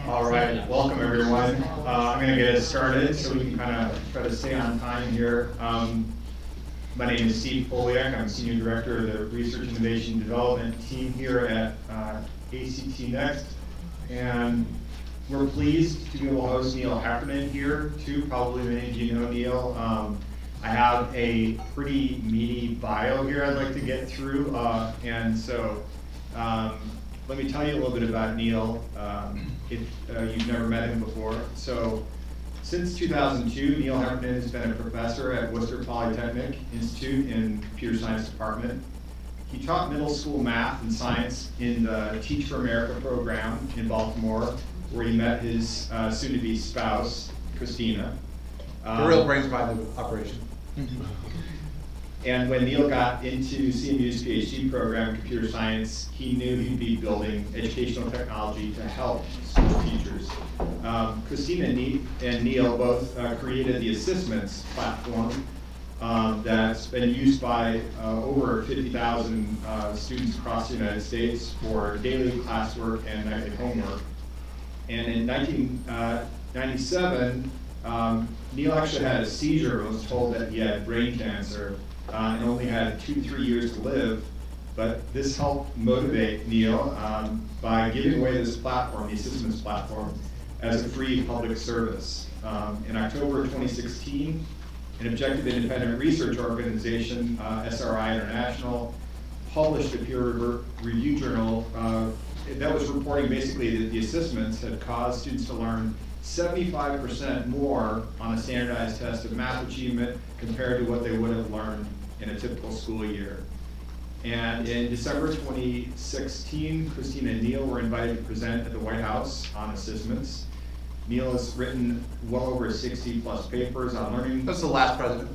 All right, welcome everyone. I'm going to get us started so we can kind of try to stay on time here. My name is Steve Poliak. I'm Senior Director of the Research Innovation Development team here at ACT Next. And we're pleased to be able to host Neil Heffernan here too. Probably many of you know Neil. I have a pretty meaty bio here I'd like to get through. And so let me tell you a little bit about Neil if you've never met him before. So since 2002, Neil Heffernan has been a professor at Worcester Polytechnic Institute in Computer Science Department. He taught middle school math and science in the Teach for America program in Baltimore, where he met his soon-to-be spouse, Christina. The real brains behind the operation. And when Neil got into CMU's PhD program in computer science, he knew he'd be building educational technology to help school teachers. Christina and Neil both created the ASSISTments platform that's been used by over 50,000 students across the United States for daily classwork and nightly homework. And in 1997, Neil actually had a seizure and was told that he had brain cancer and only had 2 to 3 years to live. But this helped motivate Neil by giving away this platform, the ASSISTments platform, as a free public service. In October 2016, an objective independent research organization, SRI International, published a peer review journal that was reporting basically that the ASSISTments had caused students to learn 75% more on a standardized test of math achievement compared to what they would have learned in a typical school year. And in December 2016, Christina and Neil were invited to present at the White House on ASSISTments. Neil has written well over 60 plus papers on learning. That's the last president.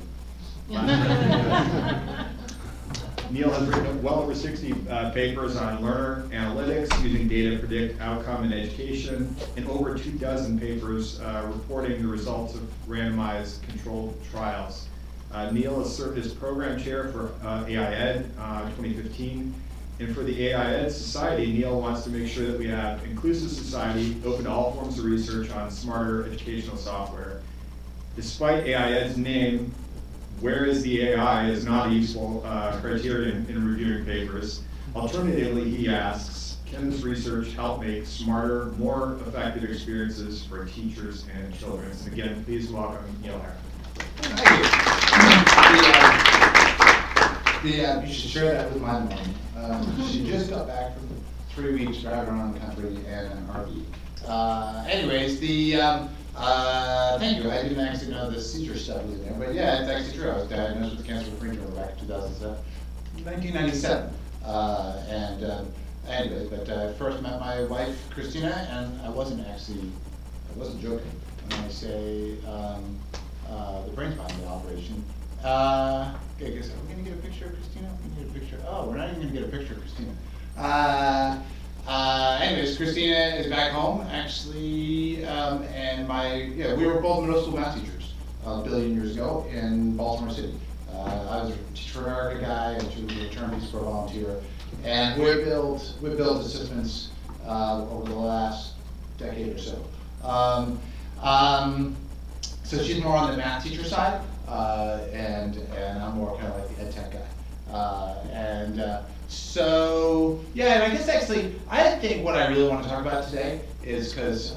Neil has written well over 60 papers on learner analytics, using data to predict outcome in education, and over 24 papers reporting the results of randomized controlled trials. Neil has served as program chair for AIED 2015. And for the AIED Society, Neil wants to make sure that we have inclusive society, open to all forms of research on smarter educational software. Despite AIED's name, where is the AI is not a useful criterion in reviewing papers. Alternatively, he asks, can this research help make smarter, more effective experiences for teachers and children? And again, please welcome Neil Heffernan. Thank you. You should share that with my mom. She just got back from 3 weeks driving around the country in an RV. Anyways, thank you. I didn't actually know the seizure stuff was in there, but yeah, it's actually true. I was diagnosed with cancer of the brain tumor back in 1997. Anyways, but I first met my wife, Christina, and I wasn't joking when I say the brains behind the operation. Okay, guess are we going to get a picture of Christina? We're going to get a picture. Oh, we're not even going to get a picture of Christina. Anyways, Christina is back home actually, and we were both middle school math teachers a billion years ago in Baltimore City. I was a Teach for America guy, and she was a return Peace Corps volunteer, and we built ASSISTments over the last decade or so. So she's more on the math teacher side, and I'm more kind of like the ed tech guy. So, yeah, and I guess actually, I think what I really want to talk about today is because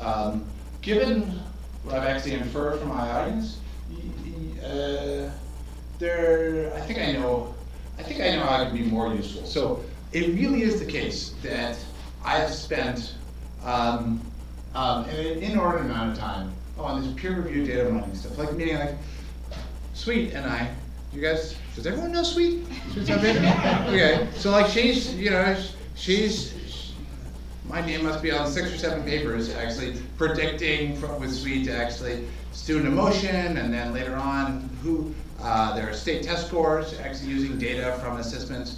given what I've actually inferred from my audience, I think I know how I can be more useful. So it really is the case that I have spent an inordinate amount of time on this peer-reviewed data mining stuff, meaning Sweet and I. You guys, does everyone know Sweet? Sweet's our favorite? Okay, so my name must be on 6 or 7 papers actually predicting with Sweet actually student emotion, and then later on there are state test scores actually using data from ASSISTments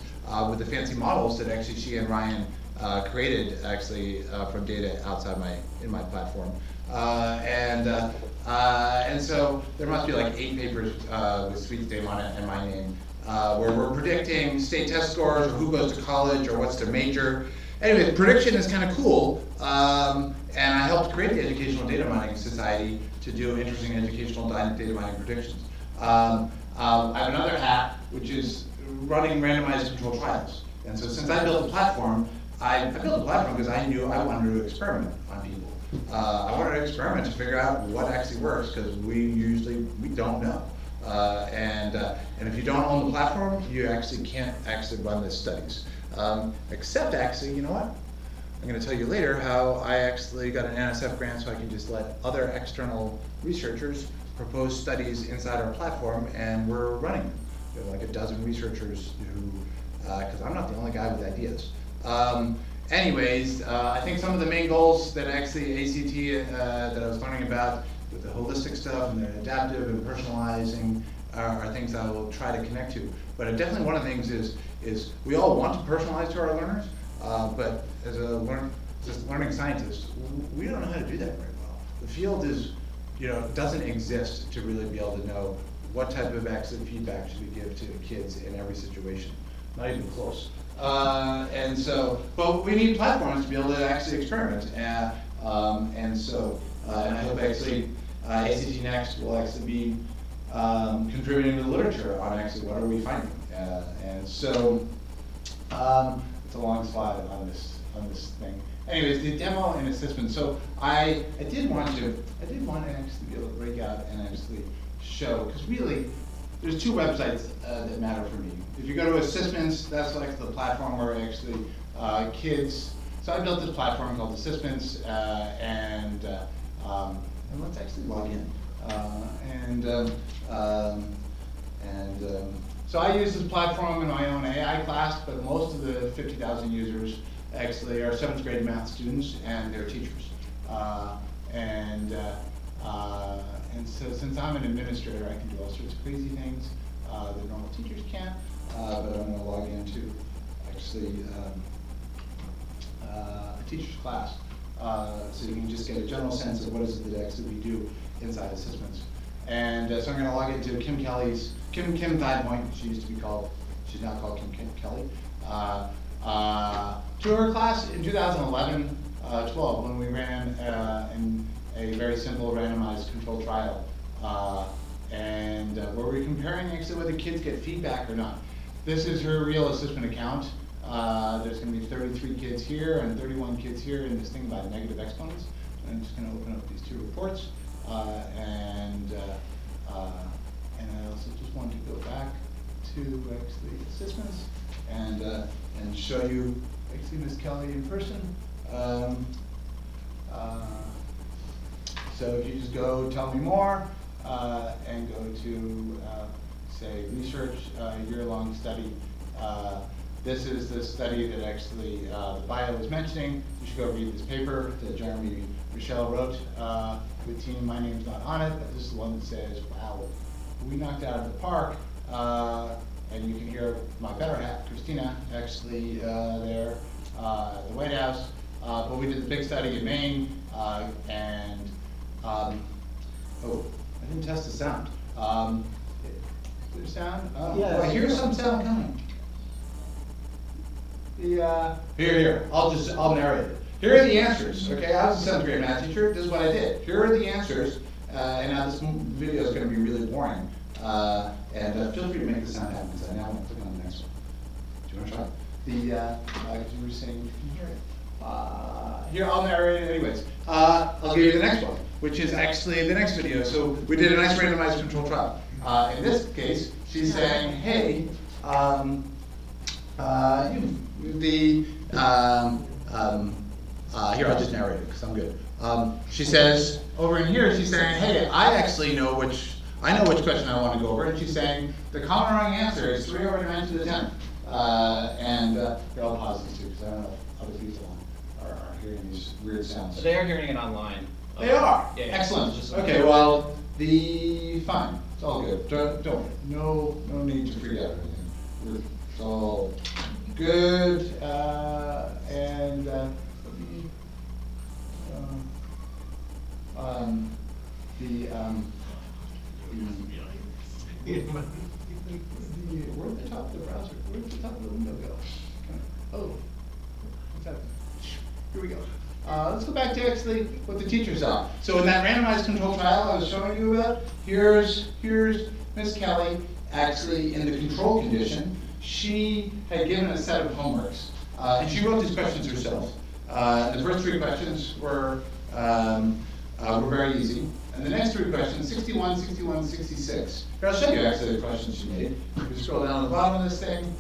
with the fancy models that actually she and Ryan created actually from data outside in my platform. And so there must be like 8 papers with Sweet's name on it and my name, where we're predicting state test scores, or who goes to college, or what's their major. Anyways, prediction is kind of cool, and I helped create the Educational Data Mining Society to do interesting educational data mining predictions. I have another hat, which is running randomized controlled trials. And so since I built the platform, I built the platform because I knew I wanted to experiment on people. I wanted to experiment to figure out what actually works, because we don't know. And if you don't own the platform, you actually can't actually run the studies. Except actually, you know what? I'm going to tell you later how I actually got an NSF grant so I can just let other external researchers propose studies inside our platform, and we're running them. There are like a dozen researchers who, because I'm not the only guy with ideas. Anyways, I think some of the main goals that actually ACT that I was learning about with the holistic stuff and the adaptive and personalizing are things I will try to connect to. But definitely one of the things is we all want to personalize to our learners, but as a learning scientist, we don't know how to do that very well. The field is, doesn't exist to really be able to know what type of exit feedback should we give to kids in every situation. Not even close. And so, but we need platforms to be able to actually experiment. And I hope actually ACT Next will actually be contributing to the literature on actually what are we finding. And so, it's a long slide on this thing. Anyways, the demo and assessment. So I did want to actually be able to break out and actually show, because really, there's two websites that matter for me. If you go to ASSISTments, that's like the platform where actually kids. So I built this platform called ASSISTments, and let's actually log in. So I use this platform in my own AI class, but most of the 50,000 users actually are 7th grade math students and their teachers. And so since I'm an administrator, I can do all sorts of crazy things that normal teachers can't, but I'm going to log into actually a teacher's class. So you can just get a general sense of what is it that actually we do inside ASSISTments. And so I'm going to log into Kim Thidepoint. She's now called Kim Kelly. To her class in 2011-12, when we ran a very simple randomized controlled trial, where we're comparing actually whether kids get feedback or not. This is her real assessment account. There's going to be 33 kids here and 31 kids here in this thing about negative exponents. I'm just going to open up these two reports, and I also just wanted to go back to actually assessments and show you actually Ms. Kelly in person. So if you just go tell me more and go to say research year-long study. This is the study that actually the bio was mentioning. You should go read this paper that Jeremy Michelle wrote with team. My name's not on it, but this is the one that says, wow, we knocked out of the park. And you can hear my better half, Christina, actually there at the White House. But we did the big study in Maine, oh, I didn't test the sound. Is there sound? Oh, yeah, I hear some sound coming. Here. I'll narrate it. Here are the answers. Okay, I was a 7th grade math teacher. This is what I did. Here are the answers, and now this video is going to be really boring. And feel free to make the sound happen, because I now want to click on the next one. Do you want to try? Because you were saying you can hear it. Here, I'll narrate it anyways. I'll give you the next one, which is actually the next video. So we did a nice randomized controlled trial. In this case, she's saying, hey, here, I'll just narrate it, because I'm good. She says, over in here, she's saying, hey, I actually know which question I want to go over, and she's saying the common wrong answer is 3 over 9 to the 10th. They're all positives too, because I don't know if other people are hearing these weird sounds. But they are hearing it online. They are. Yeah, excellent. Okay, well, fine. It's all good. Don't worry. No need to freak out or anything. It's all good. Where did the top of the browser? Where did the top of the window go? Oh, what's happening? Let's go back to actually what the teacher saw. So in that randomized controlled trial I was showing you about, here's Miss Kelly actually in the control condition. She had given a set of homeworks, and she wrote these questions herself. The first 3 questions were very easy. And the next 3 questions, 61, 61, 66. Here, I'll show you actually the questions she made. If you scroll down to the bottom of this thing,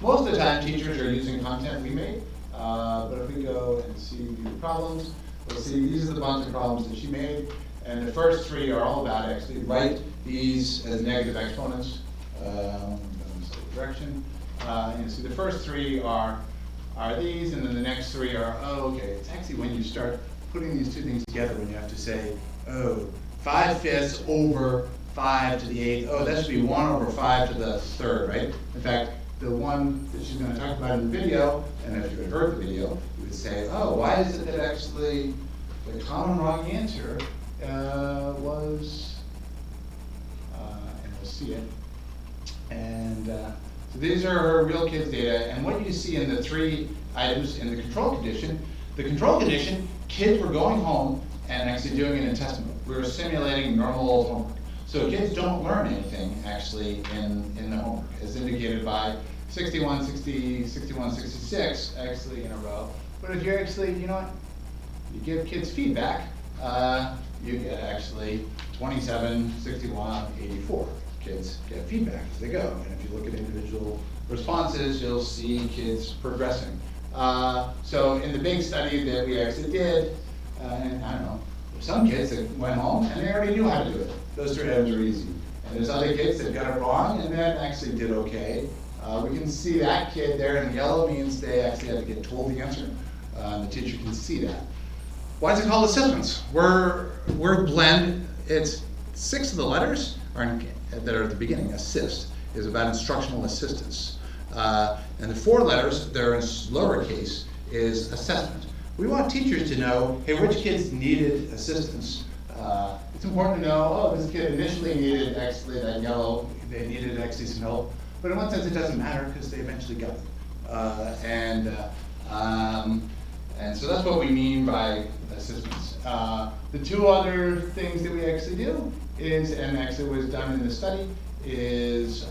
most of the time teachers are using content we made. But if we go and see the problems, we'll see these are the bunch of problems that she made. And the first 3 are all about actually write these as negative exponents. Direction. And so the first 3 are these, and then the next 3 are, oh, okay, it's actually when you start putting these 2 things together when you have to say, oh, 5/5 over 5 to the 8th. Oh, that should be 1 over 5 to the 3rd, right? In fact, the one that she's going to talk about in the video, and if you had heard the video, you would say, oh, why is it that actually the common wrong answer was, and we'll see it. And so these are her real kids' data, and what you see in the 3 items in the control condition, kids were going home and actually doing an assessment. We were simulating normal old homework. So kids don't learn anything actually in the homework, as indicated by 61, 60, 61, 66 actually in a row. But if you're actually, you know what, you give kids feedback, you get actually 27, 61, 84. Kids get feedback as they go. And if you look at individual responses, you'll see kids progressing. So in the big study that we actually did, and I don't know, some kids that went home and they already knew how to do it. Those 3 items are easy. And there's other kids that got it wrong and then actually did okay. We can see that kid there in yellow means they actually had to get told the answer. The teacher can see that. Why is it called ASSISTments? We're blend. It's 6 of the letters that are at the beginning. Assist is about instructional assistance. And the 4 letters that are in lowercase is assessment. We want teachers to know, hey, which kids needed assistance. It's important to know, oh, this kid initially needed actually that yellow, they needed actually some help. But in one sense, it doesn't matter because they eventually got it. And so that's what we mean by assistance. The 2 other things that we actually do is, and actually was done in the study, is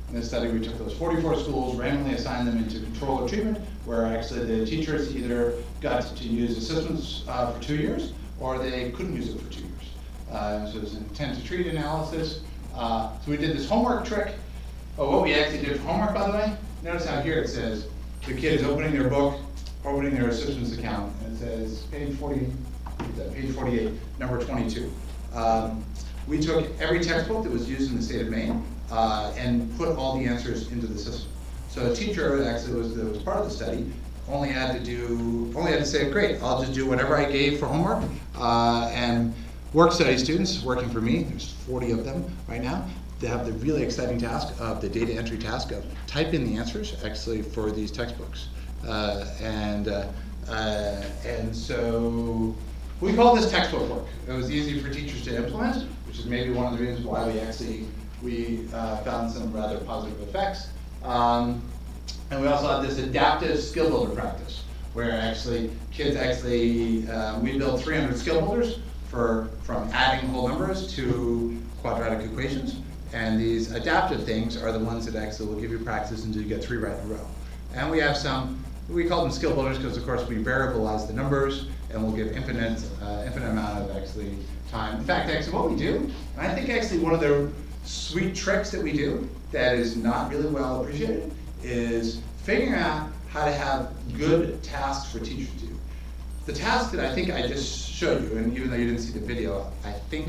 in this study we took those 44 schools, randomly assigned them into control or treatment, where actually the teachers either got to use ASSISTments for 2 years, or they couldn't use it for 2 years. So it was an intent to treat analysis. So we did this homework trick. Oh, what we actually did for homework, by the way, notice how here it says the kid is opening their book, opening their ASSISTments account, and it says page 48, number 22. We took every textbook that was used in the state of Maine and put all the answers into the system. So a teacher that actually was part of the study only had to say, great, I'll just do whatever I gave for homework. And work study students working for me, there's 40 of them right now, they have the really exciting task of the data entry task of type in the answers actually for these textbooks. And so we call this textbook work. It was easy for teachers to implement, which is maybe one of the reasons why we found some rather positive effects. And we also have this adaptive skill builder practice, where actually kids we built 300 skill builders from adding whole numbers to quadratic equations. And these adaptive things are the ones that actually will give you practice until you get 3 right in a row. And we have we call them skill builders because of course we variabilize the numbers and we'll give infinite amount of actually time. In fact, actually what we do, and I think actually one of the sweet tricks that we do that is not really well appreciated is figuring out how to have good tasks for teachers to do. The task that I think I just showed you, and even though you didn't see the video, I think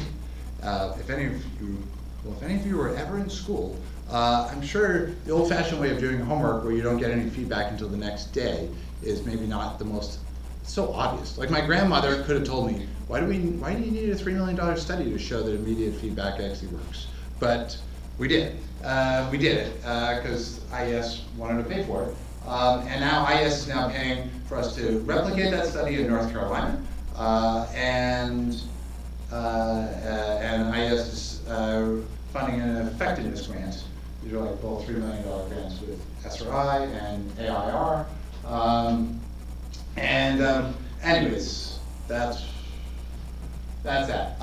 if any of you were ever in school, I'm sure the old-fashioned way of doing homework where you don't get any feedback until the next day is maybe not the most so obvious. Like my grandmother could have told me, why do you need a $3 million study to show that immediate feedback actually works? But we did. We did it because IES wanted to pay for it. And now IES is now paying for us to replicate that study in North Carolina. And IES is funding an effectiveness grant, These are like both $3 million grants with SRI and AIR. Anyways, that's that.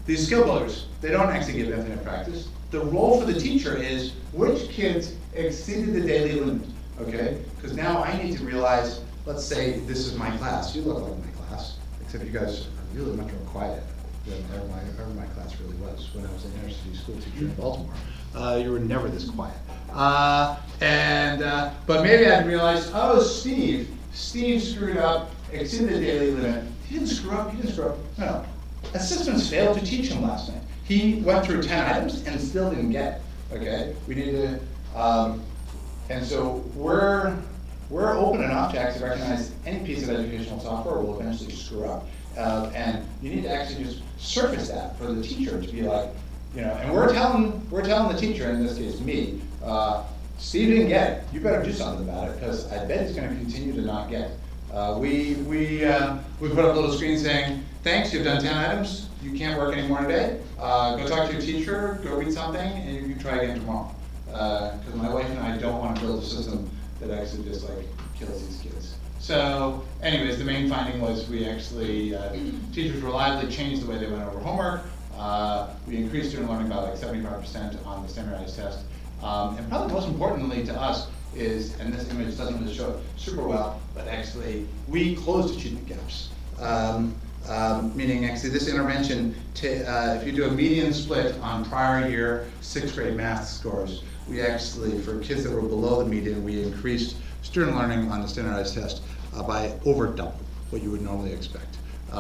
These skill builders, they don't actually give infinite practice. The role for the teacher is which kids exceeded the daily limit, okay? Because now I need to realize, let's say this is my class. You look like my class, except you guys are really much more quiet than ever my class really was when I was an inner city school teacher in Baltimore. You were never this quiet. But maybe I'd realize, oh, Steve screwed up, exceeded the daily limit. He didn't screw up. No. ASSISTments failed to teach him last night. He went through 10 items and still didn't get it, okay? We need to, and so we're open enough to actually recognize any piece of educational software will eventually screw up. And you need to actually just surface that for the teacher to be like, and we're telling the teacher, in this case me, Steve didn't get it. You better do something about it, because I bet he's going to continue to not get it. We put up a little screen saying, thanks, you've done 10 items. You can't work anymore today. Go talk to your teacher, go read something, and you can try again tomorrow. Because my wife and I don't want to build a system that actually just like kills these kids. So anyways, the main finding was we actually, teachers reliably changed the way they went over homework. We increased student learning by like 75% on the standardized test. And probably most importantly to us is, and this image doesn't really show it super well, but actually we closed achievement gaps. Meaning actually this intervention, if you do a median split on prior year 6th grade math scores, we actually, for kids that were below the median, we increased student learning on the standardized test by over double what you would normally expect. We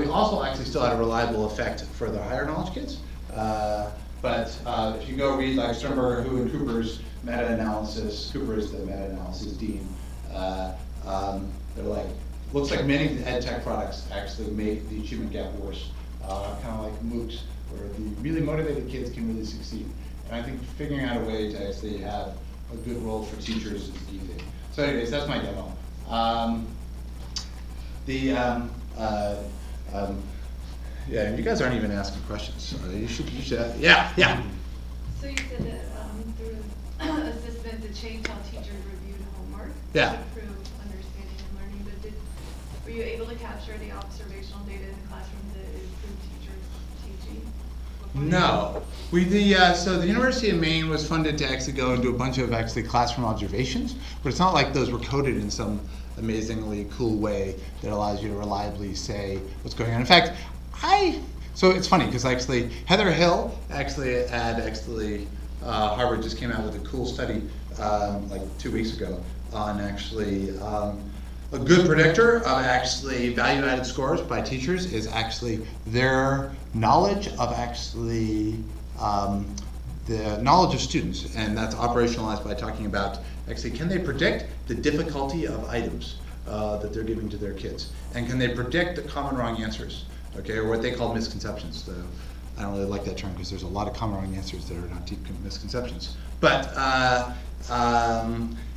also actually still had a reliable effect for the higher knowledge kids. But if you go read like Sternberger, Hu, and Cooper's meta-analysis, Cooper is the meta-analysis dean, they're like, looks like many of the ed tech products actually make the achievement gap worse. Kind of like MOOCs, where the really motivated kids can really succeed. And I think figuring out a way to actually have a good role for teachers is the key thing. So anyways, that's my demo. Yeah, you guys aren't even asking questions. You should, yeah. So you said that through ASSISTments, it changed how teachers reviewed homework Yeah. to improve understanding and learning, but were you able to capture the observational data in the classroom that improved teachers' teaching? No. So the University of Maine was funded to actually go and do a bunch of actually classroom observations, but it's not like those were coded in some amazingly cool way that allows you to reliably say what's going on. In fact, so it's funny because actually Heather Hill actually at Harvard just came out with a cool study like 2 weeks ago on actually a good predictor of actually value-added scores by teachers is actually their knowledge of actually the knowledge of students, and that's operationalized by talking about actually can they predict the difficulty of items that they're giving to their kids, and can they predict the common wrong answers, okay, or what they call misconceptions. So I don't really like that term because there's a lot of common wrong answers that are not deep misconceptions. But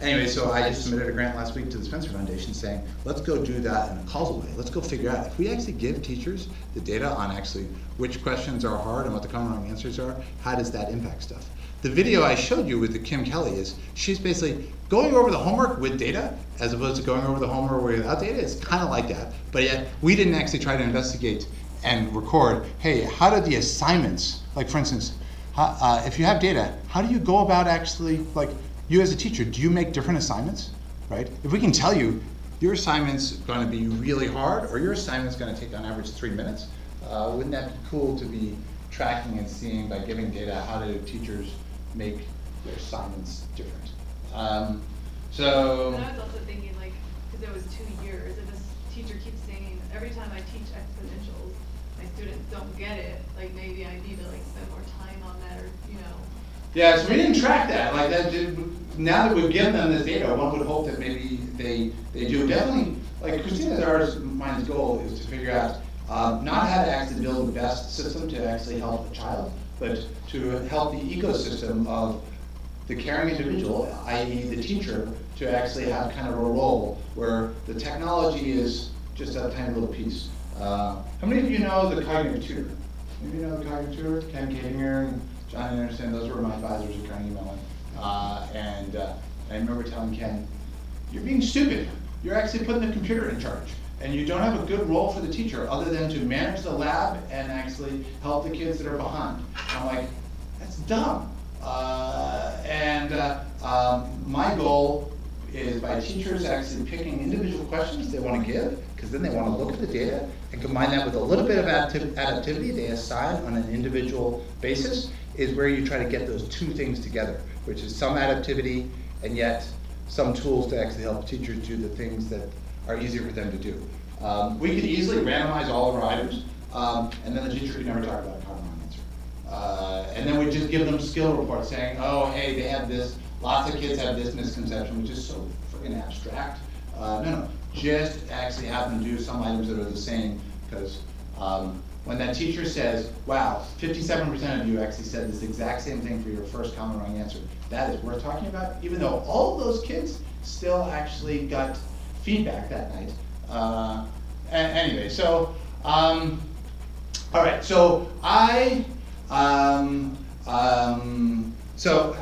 anyway, so I just submitted a grant last week to the Spencer Foundation saying, let's go do that in a causal way. Let's go figure out, if we actually give teachers the data on actually which questions are hard and what the common wrong answers are, how does that impact stuff? The video I showed you with the Kim Kelly is, she's basically going over the homework with data as opposed to going over the homework without data. It's kind of like that, but yet we didn't actually try to investigate and record, hey, how did the assignments, like for instance, if you have data, how do you go about actually, like you as a teacher, do you make different assignments, right? If we can tell you your assignment's going to be really hard or your assignment's going to take on average 3 minutes, wouldn't that be cool to be tracking and seeing by giving data how do teachers make their assignments different? But I was also thinking, like, because it was 2 years, and this teacher keeps saying, every time I teach exponentials, my students don't get it, like maybe I need to like spend more time on that, or Yeah, so we didn't track that. Like that. Now that we've given them this data, one would hope that maybe they do. Definitely, like Christina Zar's goal is to figure out not how to actually build the best system to actually help the child, but to help the ecosystem of the caring individual, i.e. the teacher, to actually have kind of a role where the technology is just a tiny little piece. How many of you know the cognitive tutor? Maybe you know the cognitive tutor, Ken Kadinger and Johnny Anderson, those were my advisors at Carnegie Mellon. And I remember telling Ken, you're being stupid. You're actually putting the computer in charge. And you don't have a good role for the teacher other than to manage the lab and actually help the kids that are behind. I'm like, that's dumb. My goal is by teachers actually picking individual questions they want to give, because then they want to look at the data and combine that with a little bit of adaptivity they assign on an individual basis, is where you try to get those two things together, which is some adaptivity and yet some tools to actually help teachers do the things that are easier for them to do. We could easily randomize all of our items, and then the teacher could never talk about a common wrong answer. And then we just give them skill reports saying, oh, hey, they have this, lots of kids have this misconception, which is so freaking abstract. No, just actually have them do some items that are the same, because when that teacher says, wow, 57% of you actually said this exact same thing for your first common wrong answer, that is worth talking about, even though all of those kids still actually got feedback that night. Anyway, so, all right, so so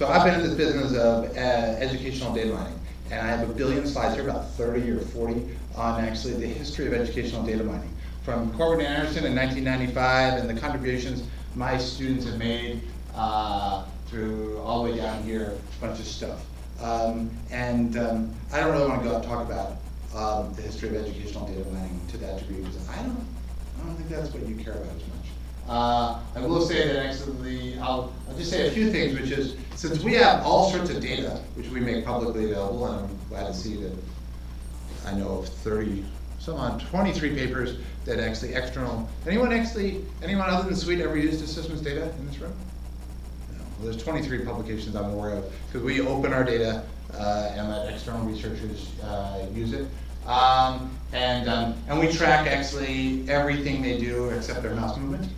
I've been in this business of educational data mining, and I have a billion slides here, about 30 or 40, on actually the history of educational data mining. From Corbett and Anderson in 1995 and the contributions my students have made through all the way down here, a bunch of stuff. I don't really want to go out and talk about the history of educational data mining to that degree, because I don't think that's what you care about as much. I will say that actually, I'll just say a few things, which is, since we have all sorts of data, which we make publicly available, and I'm glad to see that I know of 23 papers that actually external, anyone other than Sweet ever used ASSISTments data in this room? No, well, there's 23 publications I'm aware of, because we open our data and let external researchers use it. And we track actually everything they do except their mouse movement,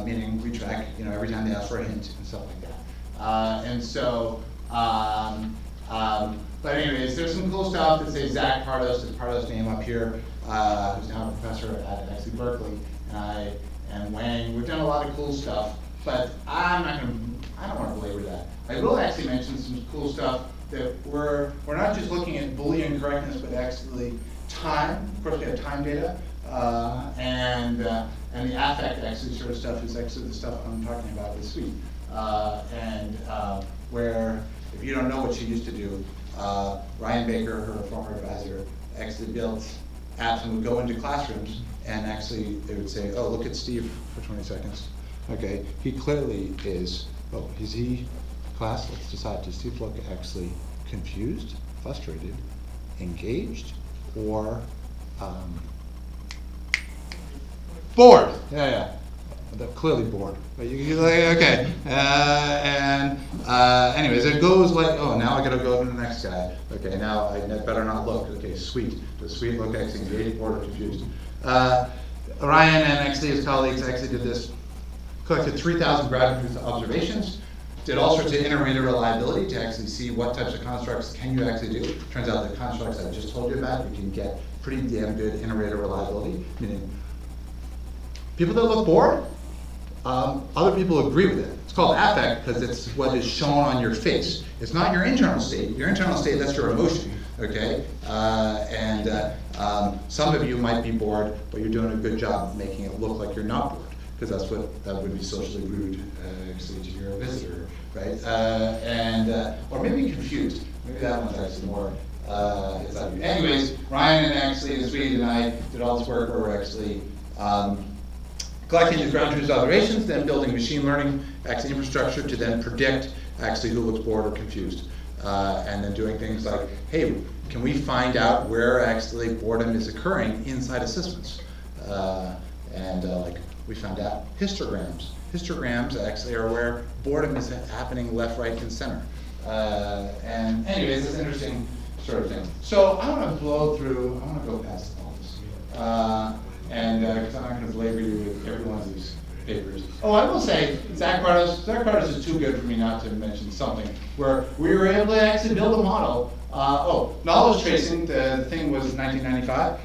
meaning we track every time they ask for a hint and stuff like that. But anyways, there's some cool stuff that says Zach Pardos, is Pardos' name up here, who's now a professor at actually Berkeley, and Wang. We've done a lot of cool stuff, but I don't want to belabor that. I will actually mention some cool stuff that we're not just looking at Boolean correctness, but actually time. Of course, we have time data, and the affect actually sort of stuff is actually the stuff I'm talking about this week. Where, if you don't know what she used to do, Ryan Baker, her former advisor, actually built apps and would go into classrooms and actually they would say, oh, look at Steve for 20 seconds. Okay, he clearly is, is he, class, let's decide, does Steve look actually confused, frustrated, engaged, or bored? Yeah. They're clearly bored. But you're like, okay. Anyways, it goes like, oh, now I gotta go to the next guy. Okay, now I better not look. Okay, Sweet. Does Sweet look actually engaged, bored, or confused? Ryan and actually his colleagues actually did this, collected 3,000 graduate observations, did all sorts of inter-reader reliability to actually see what types of constructs can you actually do. Turns out the constructs I just told you about, you can get pretty damn good inter-reader reliability, meaning people that look bored, other people agree with it. It's called affect because it's what is shown on your face. It's not your internal state. Your internal state, that's your emotion, okay? Some of you might be bored, but you're doing a good job making it look like you're not bored, because that would be socially rude, actually, to your visitor, right? Or maybe confused. Maybe that one's actually more. Anyways, Ryan and actually Swede and I did all this work where we're actually collecting these ground truth observations, then building machine learning actually infrastructure to then predict actually who looks bored or confused, and then doing things like, hey, can we find out where actually boredom is occurring inside ASSISTments? Like we found out histograms. Histograms actually are where boredom is happening left, right, and center. And anyways, it's an interesting sort of thing. So I want to blow through, I want to go past all this. Because I'm not going to belabor you with every one of these papers. Oh, I will say, Zach Pardos is too good for me not to mention something where we were able to actually build a model. Knowledge tracing, the thing was 1995.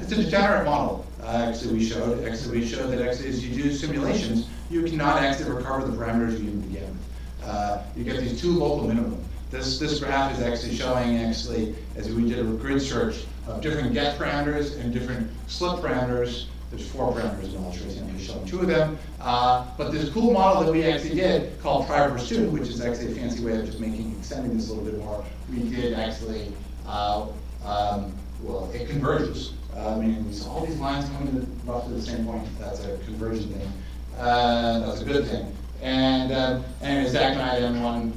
It's a degenerate model. actually we showed that actually as you do simulations, you cannot actually recover the parameters you even began with. You get these two local minimum. This graph is actually showing actually, as we did a grid search of different get parameters and different slip parameters. There's 4 parameters in knowledge tracing, I'm just showing 2 of them. But this cool model that we actually did called try per student, which is actually a fancy way of just extending this a little bit more. We did actually, well, it converges. Meaning we saw all these lines coming to roughly the same point. That's a conversion thing. That's a good thing. And anyway, Zach and I then won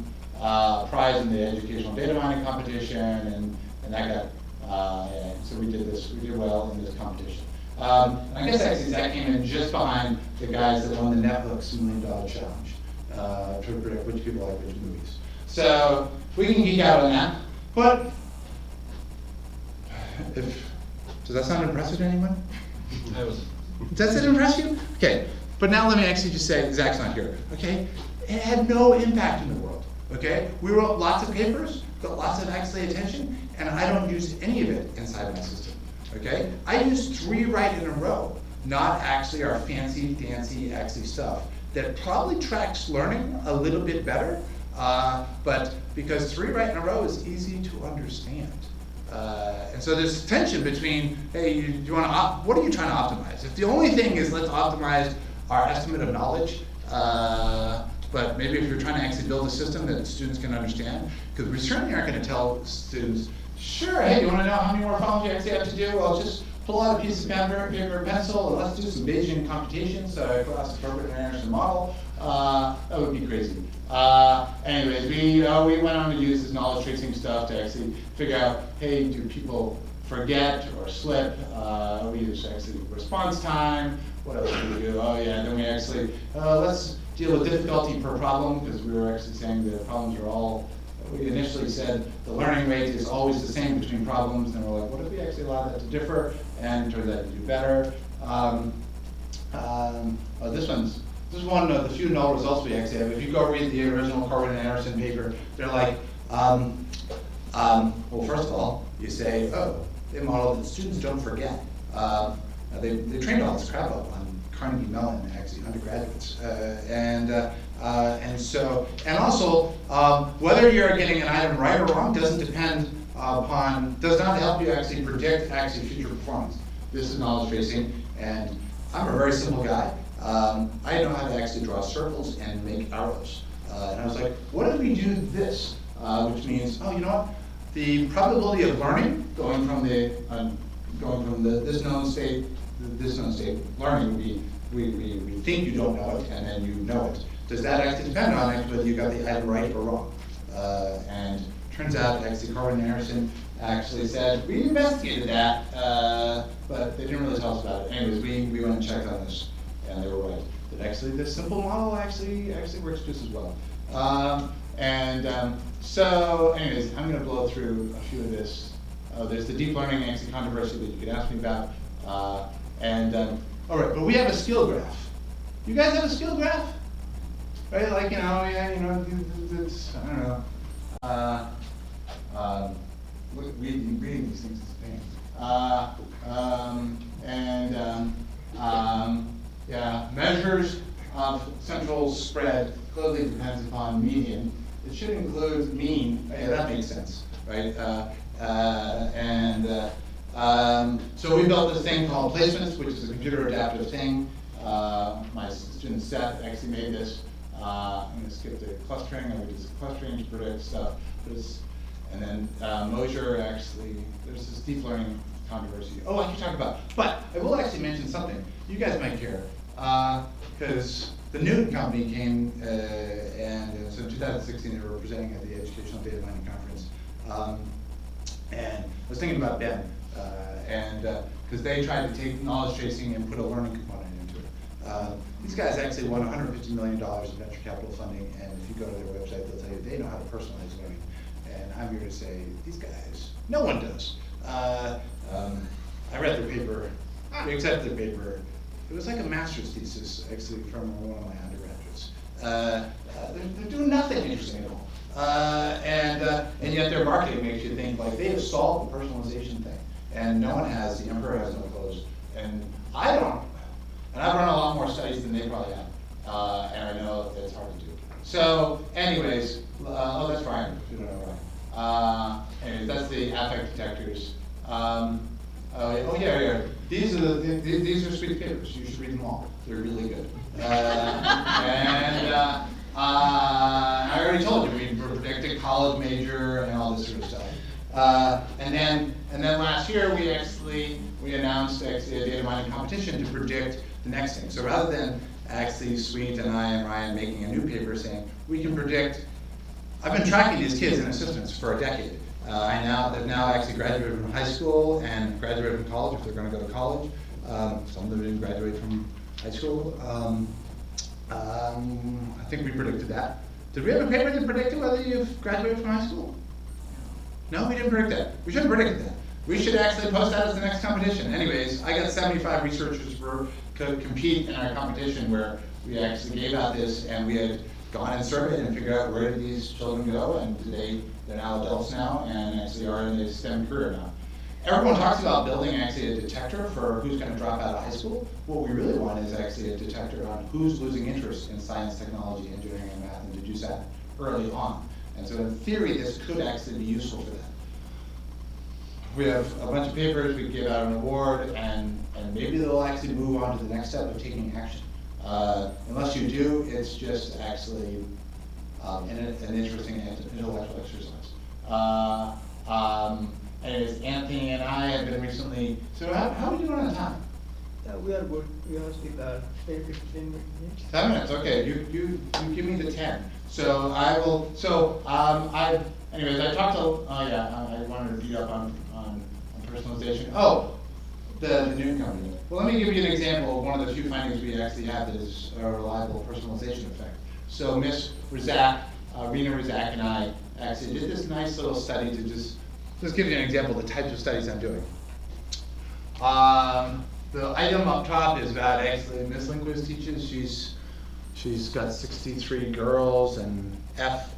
prize in the educational data mining competition, and that got, so we did well in this competition. And I guess actually Zach came in just behind the guys that won the Netflix $1 Million Challenge to predict which people like which movies. So we can geek out on that, but does that sound impressive to anyone? Does it impress you? Okay, but now let me actually just say, Zach's not here, okay? It had no impact in the world, okay? We wrote lots of papers, got lots of actually attention, and I don't use any of it inside my system, okay? I use 3 right in a row, not actually our fancy, dancy, actually stuff that probably tracks learning a little bit better, but because 3 right in a row is easy to understand. And so there's tension between, hey, you want to what are you trying to optimize? If the only thing is let's optimize our estimate of knowledge, but maybe if you're trying to actually build a system that students can understand, because we certainly aren't going to tell students, sure, hey, you want to know how many more problems you actually have to do? Well, just pull out a piece of paper and pencil, and let's do some Bayesian computations across the appropriate Anderson model. That would be crazy. Anyways, we went on to use this knowledge tracing stuff to actually figure out, hey, do people forget or slip? We use actually response time. What else do we do? Oh yeah, then we actually, let's deal with difficulty per problem, because we were actually saying the problems are all, we initially said the learning rate is always the same between problems, and we're like, what if we actually allow that to differ, and it turns out to do better. This is one of the few null results we actually have. If you go read the original Corbin and Anderson paper, they're like, well, first of all, you say, oh, they modeled that students don't forget. They trained all this crap up on Carnegie Mellon, actually, undergraduates. And also, whether you're getting an item right or wrong does not help you actually predict actually future performance. This is knowledge tracing, and I'm a very simple guy. I know how to actually draw circles and make arrows. And I was like, what if we do this? Which means, oh, you know what? The probability of learning going from this known state to this known state learning would be, we think you don't know it, and then you know it. Does that actually depend on it, whether you got the item right or wrong? And turns out actually Corbin and Anderson actually said, we investigated that, but they didn't really tell us about it. Anyways, we went and checked on this, and they were right. That actually this simple model actually works just as well. So anyways, I'm going to blow through a few of this. There's the deep learning actually controversy that you could ask me about. All right, but we have a skill graph. You guys have a skill graph? Right, like, it's, I don't know. Reading these things is a pain. Yeah, measures of central spread clearly depends upon median. It should include mean. Yeah, that makes sense, right? So we built this thing called placements, which is a computer adaptive thing. My student Seth actually made this. I'm going to skip the clustering. I would use clustering to predict stuff. And then Mosher actually, there's this deep learning controversy. Oh, I can talk about, but I will actually mention something. You guys might care. Because the Newton company came, and so in 2016 they were presenting at the Educational Data Mining Conference. And I was thinking about Ben, because they tried to take knowledge tracing and put a learning component into it. These guys actually won $150 million in venture capital funding, and if you go to their website, they'll tell you they know how to personalize learning. And I'm here to say, these guys, no one does. I read their paper, we accepted their paper. It was like a master's thesis, actually, from one of my undergraduates. They're doing nothing interesting at all. And yet their marketing makes you think like they have solved the personalization thing. And no one has, the emperor has no clothes. And I don't, and I've run a lot more studies than they probably have, and I know that it's hard to do. So, anyways, oh, that's Ryan, if you don't know Ryan. Anyways, that's the affect detectors. Oh yeah. These are sweet papers. You should read them all. They're really good. I already told you we predicted college major and all this sort of stuff. And then last year we announced actually a data mining competition to predict the next thing. So rather than actually Sweet and I and Ryan making a new paper saying we can predict. I've been tracking these kids in ASSISTments for a decade. They've now actually graduated from high school and graduated from college if they're going to go to college. Some of them didn't graduate from high school. I think we predicted that. Did we have a paper that predicted whether you've graduated from high school? No, we didn't predict that. We shouldn't predict that. We should actually post that as the next competition. Anyways, I got 75 researchers to compete in our competition where we actually gave out this and we had gone and surveyed and figured out where did these children go, and they're now adults now and actually are in a STEM career now. Everyone talks about building actually a detector for who's going to drop out of high school. What we really want is actually a detector on who's losing interest in science, technology, engineering, and math, and to do that early on. And so in theory, this could actually be useful for that. We have a bunch of papers, we give out an award, and maybe they'll actually move on to the next step of taking action. Unless you do, it's just actually an interesting intellectual exercise. Anyways, Anthony and I have been recently, so how are we doing on time? We are good. We have still 10, 15 minutes. 10 minutes, okay. You give me the 10. So I will, anyways, I talked to, I wanted to beat up on personalization. Oh, the Newton company. Well, let me give you an example of one of the few findings we actually have that is a reliable personalization effect. So Miss Rizak, Rena Rizak and I actually did this nice little study to just give you an example of the types of studies I'm doing. The item up top is about actually Miss Lindquist teaches. She's got 63 girls and F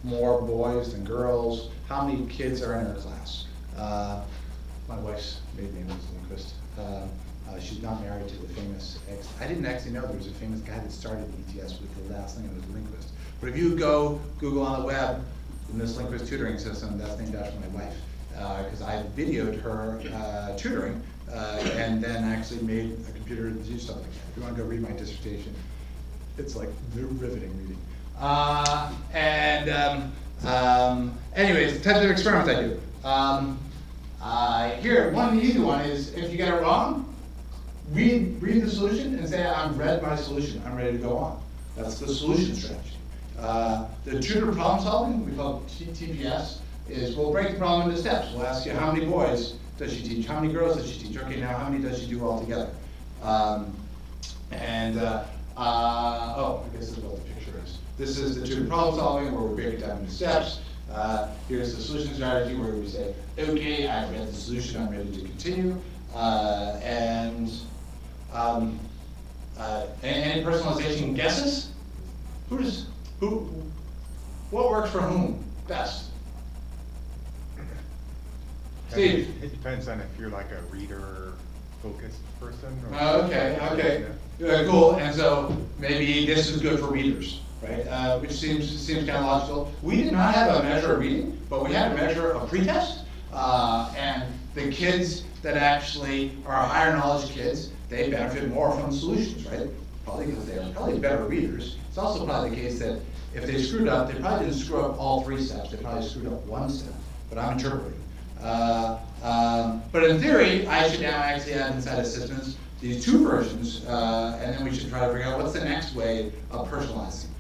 more boys than girls. How many kids are in her class? My wife's maiden name is Lindquist. She's not married to the famous ex. I didn't actually know there was a famous guy that started ETS with the last name was Lindquist. But if you go Google on the web, the Miss Lindquist tutoring system, that's named after my wife. Because I videoed her tutoring and then actually made a computer do something. If you want to go read my dissertation, it's like riveting reading. Anyways, the types of experiments I do. Here, one easy one is if you get it wrong, read the solution and say, I've read my solution, I'm ready to go on. That's the solution strategy. The tutor problem solving, we call TPS, is we'll break the problem into steps. We'll ask you how many boys does she teach, how many girls does she teach, okay, now how many does she do altogether? Oh, I guess this is what the picture is. This is the tutor problem solving where we break it down into steps. Here's the solution strategy where we say, okay, I've read the solution, I'm ready to continue. Any personalization guesses? What works for whom best? Steve? It depends on if you're like a reader-focused person. Or Okay. Cool. And so maybe this is good for readers, right? Which seems kind of logical. We did not have a measure of reading, but we had a measure of pretest. And the kids that actually are higher knowledge kids, they benefit more from solutions, right? Probably because they're probably better readers. It's also probably the case that if they screwed up, they probably didn't screw up all 3 steps. They probably screwed up 1 step, but I'm interpreting. But in theory, I should now actually have inside ASSISTments these 2 versions, and then we should try to figure out what's the next way of personalizing.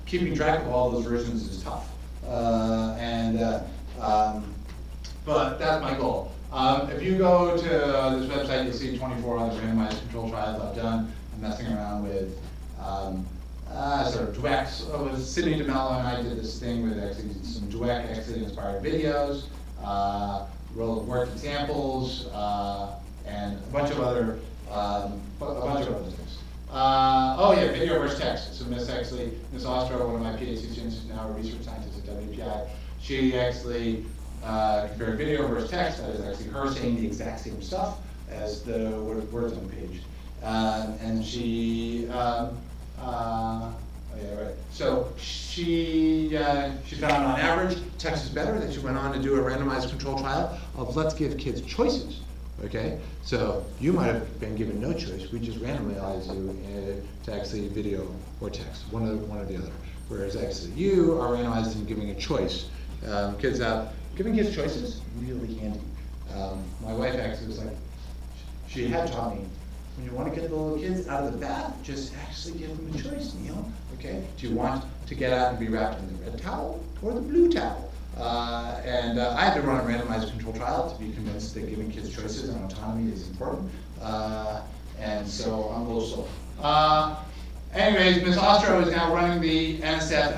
Keeping track of all those versions is tough, but that's my goal. If you go to this website, you'll see 24 other randomized controlled trials I've done. I'm messing around with sort of Dweck. Sydney DeMello and I did this thing with actually some Dweck actually inspired videos, work examples, and a bunch of other things. Oh yeah, video versus text. So Miss Ostro, one of my PhD students, now a research scientist at WPI, she actually compared video versus text. That is actually her saying the exact same stuff as the words on the page. And she, oh yeah, right. So she found on average text is better. That she went on to do a randomized controlled trial of let's give kids choices. Okay, so you might have been given no choice. We just randomize you to actually video or text, one or the other. Whereas actually you are randomized in giving a choice. Giving kids choices really handy. My wife actually was like, she had taught me, when you want to get the little kids out of the bath, just actually give them a choice, Neil. Okay? Do you want to get out and be wrapped in the red towel or the blue towel? I had to run a randomized control trial to be convinced that giving kids choices and autonomy is important. And so I'm a little slow. Anyways, Ms. Ostro is now running the NSF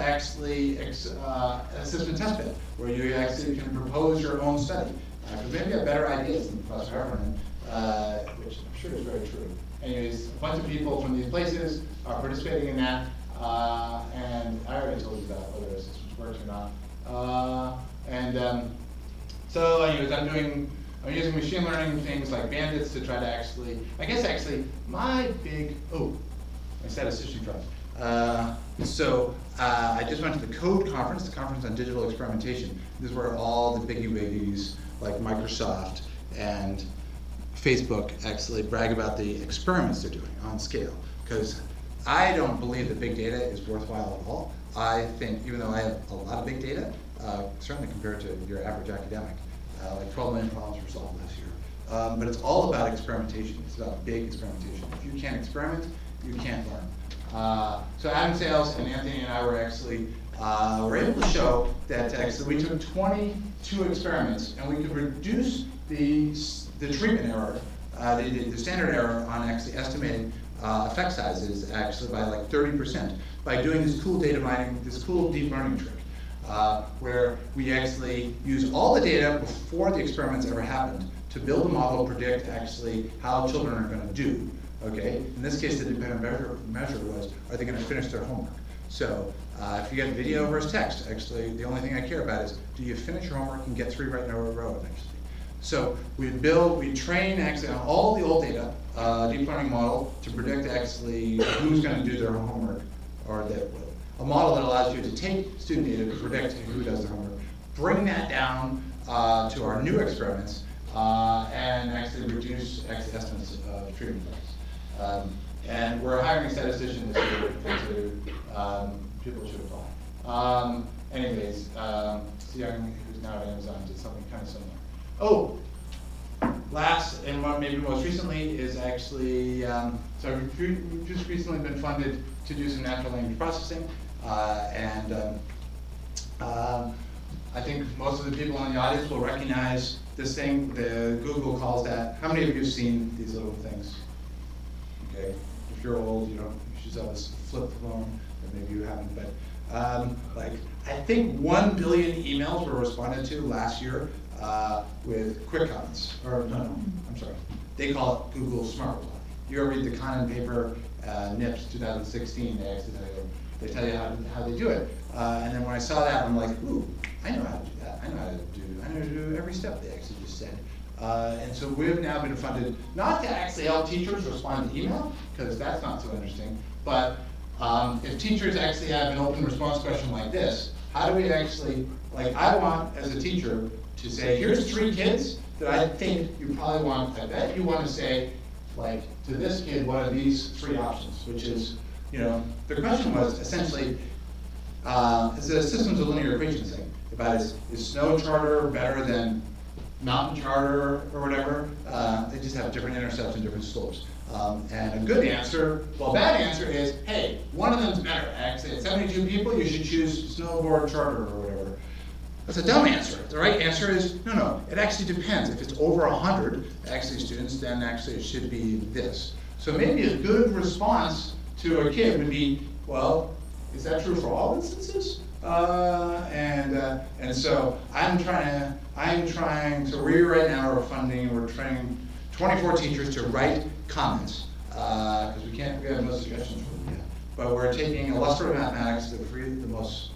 assessment test bed, where you actually can propose your own study. Because maybe you have better ideas than Professor Heffernan, which I'm sure is very true. Anyways, a bunch of people from these places are participating in that, and I already told you about whether assessments works or not. So anyways, I'm using machine learning things like bandits to try to actually, my statistician friend. I just went to the CODE conference, the Conference on Digital Experimentation. This is where all the biggie wiggies like Microsoft and Facebook actually brag about the experiments they're doing on scale. Because I don't believe that big data is worthwhile at all. I think, even though I have a lot of big data, certainly compared to your average academic, like 12 million problems were solved last year. But it's all about experimentation. It's about big experimentation. If you can't experiment, you can't learn. So Adam Sales and Anthony and I were actually were able to show that actually we took 22 experiments and we could reduce the treatment error, the standard error on actually estimating effect sizes actually by like 30% by doing this cool data mining, this cool deep learning trick, where we actually use all the data before the experiments ever happened to build a model to predict actually how children are going to do. Okay, in this case, the dependent measure was, are they going to finish their homework? So if you get video versus text, actually, the only thing I care about is, do you finish your homework and get 3 right in a row eventually? So we train actually on all the old data, deep learning model to predict actually who's going to do their homework, or a model that allows you to take student data to predict who does their homework, bring that down to our new experiments, and actually reduce estimates of treatment effects. And we're hiring a statistician this year to people should apply. Anyways, Young, who's now at Amazon, did something kind of similar. Oh, last and maybe most recently is actually, so we've just recently been funded to do some natural language processing, I think most of the people in the audience will recognize this thing. The Google calls that. How many of you have seen these little things? Okay, if you're old, you should have this flip phone, or maybe you haven't. But I think 1 billion emails were responded to last year with quick comments. Or no, I'm sorry. They call it Google Smart Reply. You ever read the Conan paper, NIPS 2016? They tell you how they do it. And then when I saw that, I'm like, ooh, I know how to do that. I know how to do every step they actually just said. And so we've now been funded not to actually help teachers respond to email, because that's not so interesting, but if teachers actually have an open response question like this, how do we actually, I want as a teacher to say, here's 3 kids that I think you probably want, I bet you want to say, to this kid, what are these 3 options, which is, the question was essentially, it's a systems of linear equations thing, about is snow charter better than mountain charter or whatever? They just have different intercepts and different slopes. And a good answer, bad answer is, hey, one of them's better. Actually, at 72 people, you should choose snowboard charter or whatever. That's a dumb answer. The right answer is, no, it actually depends. If it's over 100 actually students, then actually it should be this. So maybe a good response to a kid would be, well, is that true for all instances? And so I'm trying to, we right now are funding, we're training 24 teachers to write comments, because we have no suggestions for them yet. But we're taking illustrative mathematics, the most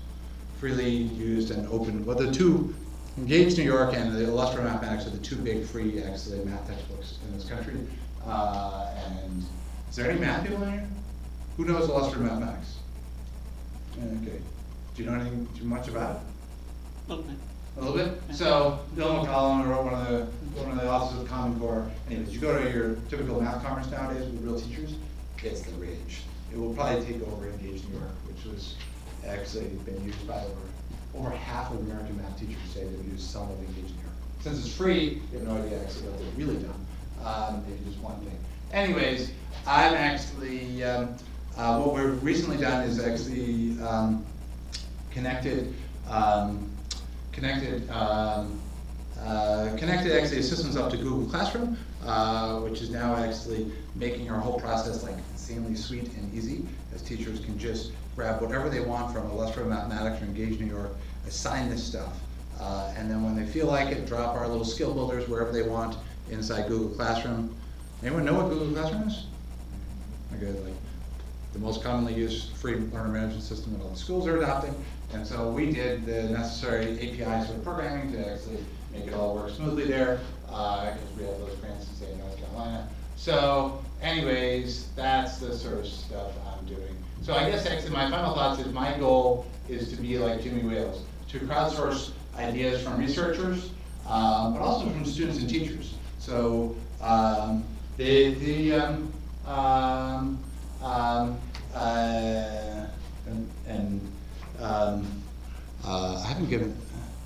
freely used and open, well, the 2 Engage New York and the Illustrative Mathematics are the two big free, actually, math textbooks in this country. And is there any math people in here? Who knows Illustrative Mathematics? Okay. Do you know anything too much about it? A little bit? So Bill McCollum wrote one of the authors of the Common Core. Anyways, you go to your typical math conference nowadays with real teachers, it's the rage. It will probably take over Engage New York, which was actually been used by over half of American math teachers say they've used some of Engage New York. Since it's free, you have no idea actually what they've really done. Maybe just one thing. Anyways, I'm actually, what we've recently done is actually connected actually ASSISTments up to Google Classroom, which is now actually making our whole process like insanely sweet and easy, as teachers can just grab whatever they want from Illustrative Mathematics or Engage New York, assign this stuff, and then when they feel like it, drop our little skill builders wherever they want inside Google Classroom. Anyone know what Google Classroom is? Okay, like the most commonly used free learner management system that all the schools are adopting. And so we did the necessary APIs for programming to actually make it all work smoothly there, because we have those grants in, say, North Carolina. So anyways, that's the sort of stuff I'm doing. So I guess actually my final thoughts is my goal is to be like Jimmy Wales, to crowdsource ideas from researchers, but also from students and teachers. So I haven't given,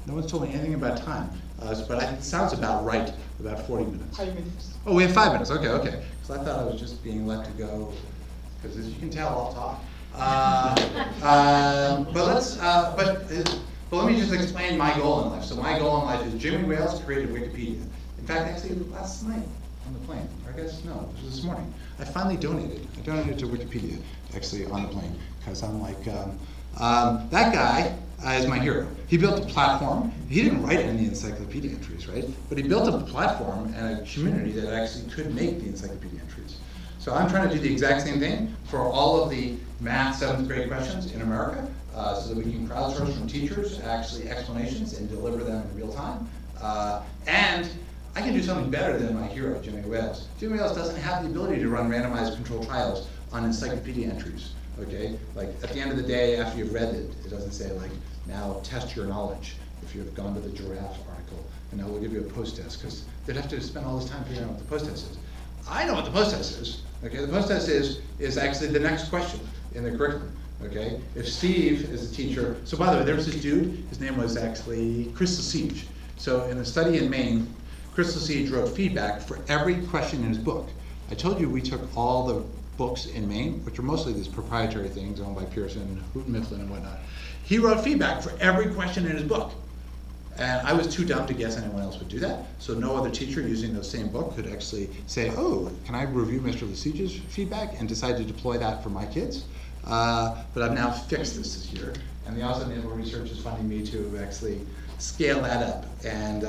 no one's told me anything about time, but it sounds about right, about 40 minutes. 5 minutes. Oh, we have 5 minutes, okay. Because I thought I was just being let to go, because as you can tell, I'll talk. But let me just explain my goal in life. So my goal in life is Jimmy Wales created Wikipedia. In fact, actually last night on the plane, or I guess, no, it was this morning. I finally donated. I donated to Wikipedia, actually, on the plane, because I'm like, that guy is my hero. He built a platform. He didn't write any encyclopedia entries, right? But he built a platform and a community that actually could make the encyclopedia entries. So I'm trying to do the exact same thing for all of the math 7th grade questions in America, so that we can crowdsource from teachers actually explanations and deliver them in real time. And I can do something better than my hero, Jimmy Wales. Jimmy Wales doesn't have the ability to run randomized controlled trials on encyclopedia entries, okay? Like, at the end of the day, after you've read it, it doesn't say, like, now test your knowledge if you've gone to the giraffe article, and now we'll give you a post-test, because they'd have to spend all this time figuring out what the post-test is. I know what the post-test is, okay? The post-test is actually the next question in the curriculum, okay? If Steve is a teacher, so by the way, there was this dude, his name was actually Crystal Siege. So in a study in Maine, Crystal Siege wrote feedback for every question in his book. I told you we took all the books in Maine, which are mostly these proprietary things owned by Pearson, Houghton Mifflin, and whatnot. He wrote feedback for every question in his book. And I was too dumb to guess anyone else would do that. So no other teacher using the same book could actually say, oh, can I review Mr. Lesiege's feedback and decide to deploy that for my kids? But I've now fixed this year. And the Austin Naval Research is funding me to actually scale that up. And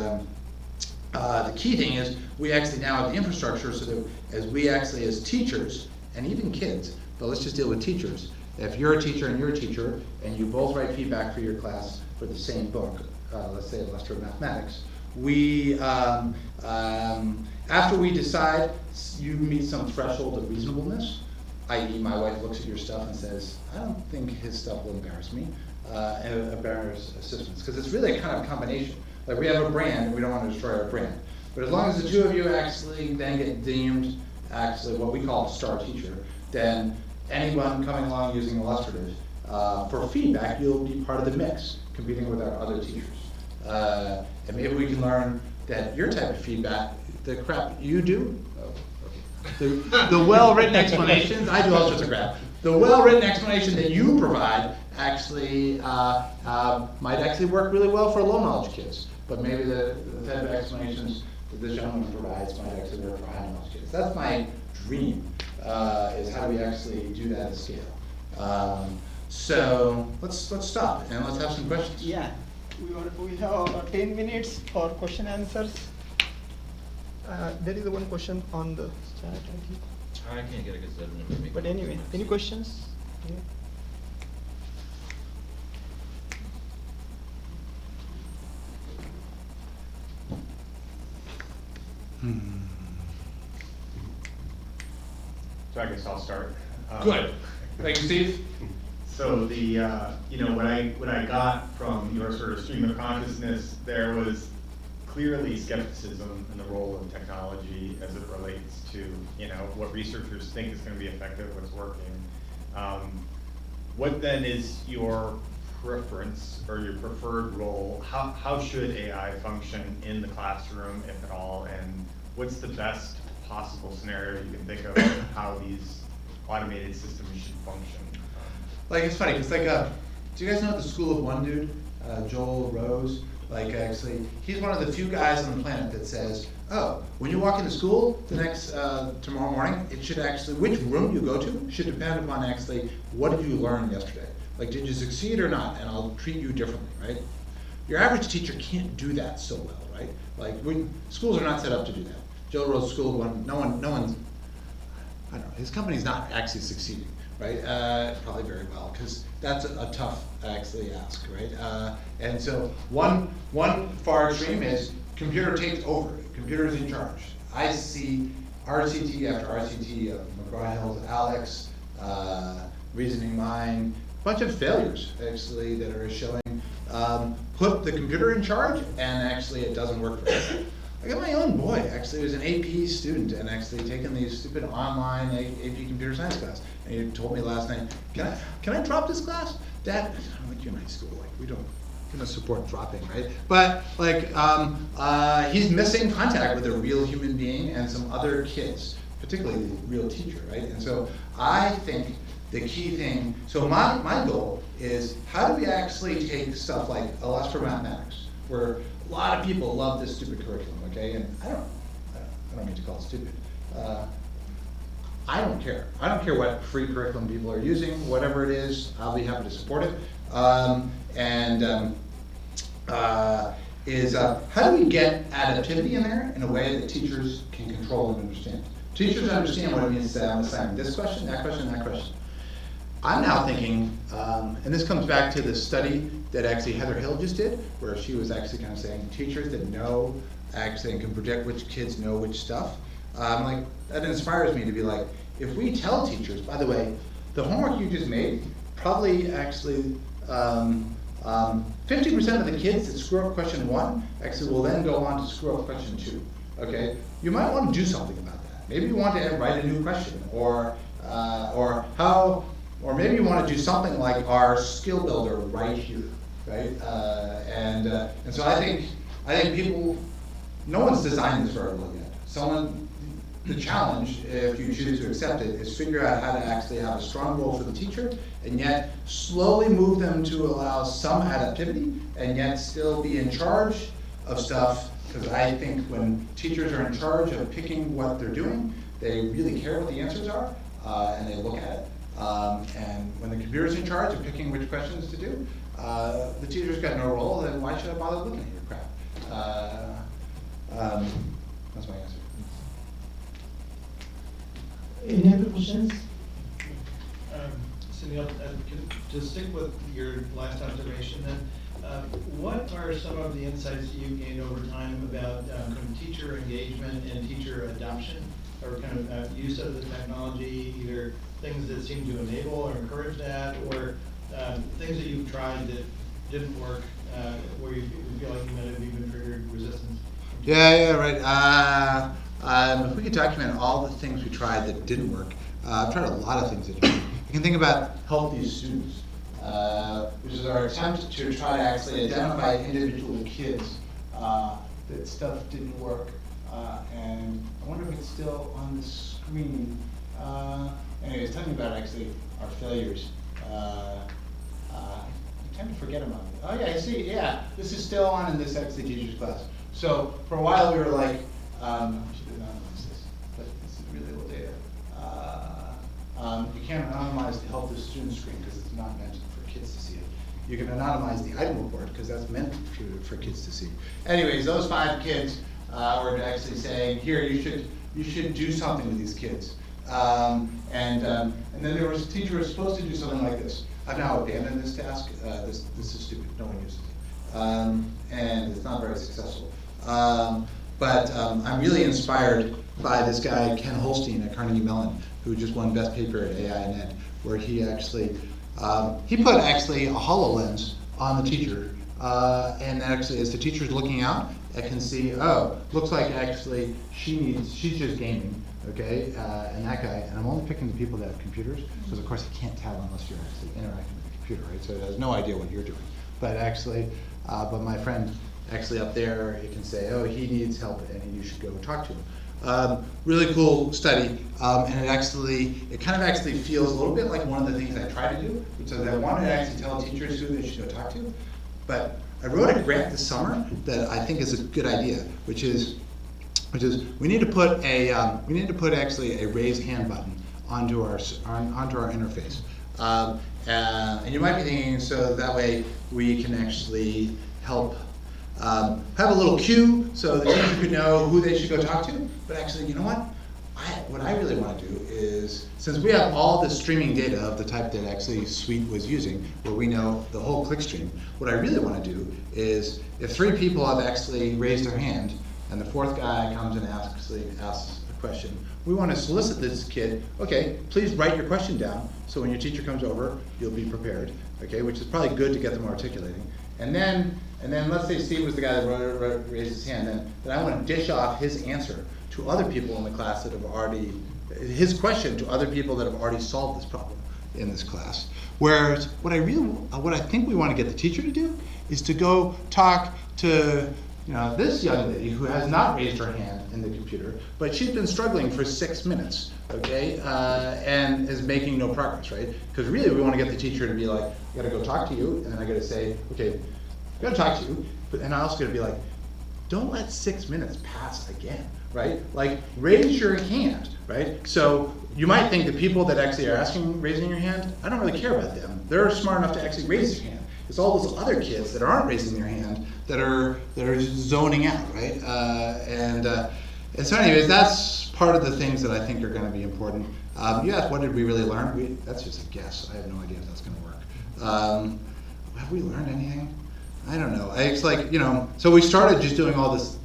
the key thing is we actually now have the infrastructure so that as we actually as teachers, and even kids, but let's just deal with teachers. If you're a teacher and you're a teacher, and you both write feedback for your class for the same book, let's say Illustrative Mathematics, we, after we decide you meet some threshold of reasonableness, i.e. my wife looks at your stuff and says, I don't think his stuff will embarrass me, and embarrass ASSISTments, because it's really a kind of combination. Like we have a brand and we don't want to destroy our brand. But as long as the two of you actually then get deemed actually what we call a star teacher, then anyone coming along using Illustrative for feedback, you'll be part of the mix, competing with our other teachers. And maybe we can learn that your type of feedback, the crap you do, the well-written explanations, I do all sorts of crap. The well-written explanation that you provide actually might actually work really well for low-knowledge kids, but maybe the type of explanations that this gentleman provides might actually work for high-knowledge kids. That's my dream, is how do we actually do that at scale. So let's stop and let's have some questions. Yeah, we have 10 minutes for question answers. There is one question on the chat, I think. I can't get a good set of them. But anyway, any questions? Yeah. So I guess I'll start. Good. Thank you, Steve. So the, you know, what I got from your sort of stream of consciousness there was clearly skepticism in the role of technology as it relates to, you know, what researchers think is going to be effective, what's working. What then is your preference or your preferred role? How should AI function in the classroom, if at all, and what's the best possible scenario you can think of how these automated systems should function? Like, it's funny, because like, do you guys know the School of One dude, Joel Rose? Like, actually, he's one of the few guys on the planet that says, oh, when you walk into school the next, tomorrow morning, it should actually, which room you go to should depend upon actually, what did you learn yesterday? Like, did you succeed or not? And I'll treat you differently, right? Your average teacher can't do that so well, right? Like, schools are not set up to do that. Joel Rose School of One, no one's, I don't know, his company's not actually succeeding, right? Probably very well, because that's a tough, actually, ask, right? And so one far extreme is computer takes over, computer's in charge. I see RCT after RCT of McGraw-Hill's Alex, Reasoning Mind, a bunch of failures, actually, that are showing, put the computer in charge, and actually it doesn't work for us. I got my own boy, actually, who's an AP student and actually taking these stupid online AP computer science class. And he told me last night, can I drop this class? Dad, I went to your night school, like we don't support dropping, right? But like, he's missing contact with a real human being and some other kids, particularly the real teacher, right? And so I think the key thing, so my goal is how do we actually take stuff like a less for mathematics, where a lot of people love this stupid curriculum, okay? And I don't mean to call it stupid. I don't care. I don't care what free curriculum people are using, whatever it is, I'll be happy to support it. How do we get adaptivity in there in a way that teachers can control and understand? Teachers understand what it means to say, I'm assigning this question, that question, that question. I'm now thinking, and this comes back to the study that actually Heather Hill just did, where she was actually kind of saying teachers that know actually and can predict which kids know which stuff. Like, that inspires me to be like, if we tell teachers, by the way, the homework you just made, probably actually 50% of the kids that screw up question 1 actually will then go on to screw up question 2, okay? You might want to do something about that. Maybe you want to write a new question, or maybe you want to do something like our skill builder right here, right? And so I think people, no one's designed this very well yet. The challenge, if you choose to accept it, is figure out how to actually have a strong role for the teacher, and yet slowly move them to allow some adaptivity, and yet still be in charge of stuff, because I think when teachers are in charge of picking what they're doing, they really care what the answers are, and they look at it. And when the computer's in charge of picking which questions to do, the teacher's got no role, then why should I bother looking at your crap? That's my answer. Any other questions? Sunil, to stick with your last observation then, what are some of the insights you gained over time about kind of teacher engagement and teacher adoption, or kind of use of the technology, either things that seem to enable or encourage that, or things that you've tried that didn't work, where you feel like you might have even triggered resistance? Yeah, right. If we could document all the things we tried that didn't work, I've tried a lot of things that didn't work. You can think about help these students, which is our attempt to try to actually identify individual kids that stuff didn't work. And I wonder if it's still on the screen. Anyways, talking about actually our failures. I tend to forget about it. Oh yeah, I see, yeah. This is still on in this actually teacher's class. So for a while we were like, I should anonymize this, but this is really old data. You can't anonymize the help the student screen because it's not meant for kids to see it. You can anonymize the item report because that's meant for kids to see. Anyways, those 5 kids were actually saying, here, you should do something with these kids. And then there was a teacher who was supposed to do something like this. I've now abandoned this task. This is stupid. No one uses it. And it's not very successful. But I'm really inspired by this guy, Ken Holstein at Carnegie Mellon, who just won Best Paper at AI&Ed, where he actually, he put actually a HoloLens on the teacher, and actually as the teacher's looking out, I can see, oh, looks like actually she's just gaming, okay, and that guy, and I'm only picking the people that have computers, because of course I can't tell unless you're actually interacting with the computer, right, so it has no idea what you're doing. But actually, but my friend actually up there, you can say, oh, he needs help and you should go talk to him. Really cool study, and it kind of actually feels a little bit like one of the things I try to do, which is I wanted to actually tell teachers who they should go talk to, but I wrote a grant this summer that I think is a good idea, which is we need to put actually a raise hand button onto our interface, and you might be thinking, so that way we can actually help have a little queue so the teacher could know who they should go talk to. But actually, you know what? What I really want to do is, since we have all the streaming data of the type that actually Suite was using, where we know the whole clickstream, what I really want to do is, if 3 people have actually raised their hand, and the 4th guy comes and asks a question, we want to solicit this kid, okay, please write your question down, so when your teacher comes over, you'll be prepared, okay, which is probably good to get them articulating. And then let's say Steve was the guy that raised his hand, then I want to dish off his answer to other people in the class that have already, his question to other people that have already solved this problem in this class. Whereas what I think we want to get the teacher to do is to go talk to this young lady who has not raised her hand in the computer, but she's been struggling for 6 minutes, okay, and is making no progress, right? Because really we want to get the teacher to be like, I got to go talk to you, and then I got to say, okay, I got to talk to you, but then I also got to be like, don't let 6 minutes pass again, right? Like, raise your hand, right? So you might think the people that actually are raising your hand, I don't really care about them. They're smart enough to actually raise their hand. It's all those other kids that aren't raising their hand that are zoning out, right? And so anyways, that's part of the things that I think are going to be important. You asked, what did we really learn? That's just a guess. I have no idea if that's going to work. Have we learned anything? I don't know. It's like, so we started just doing all this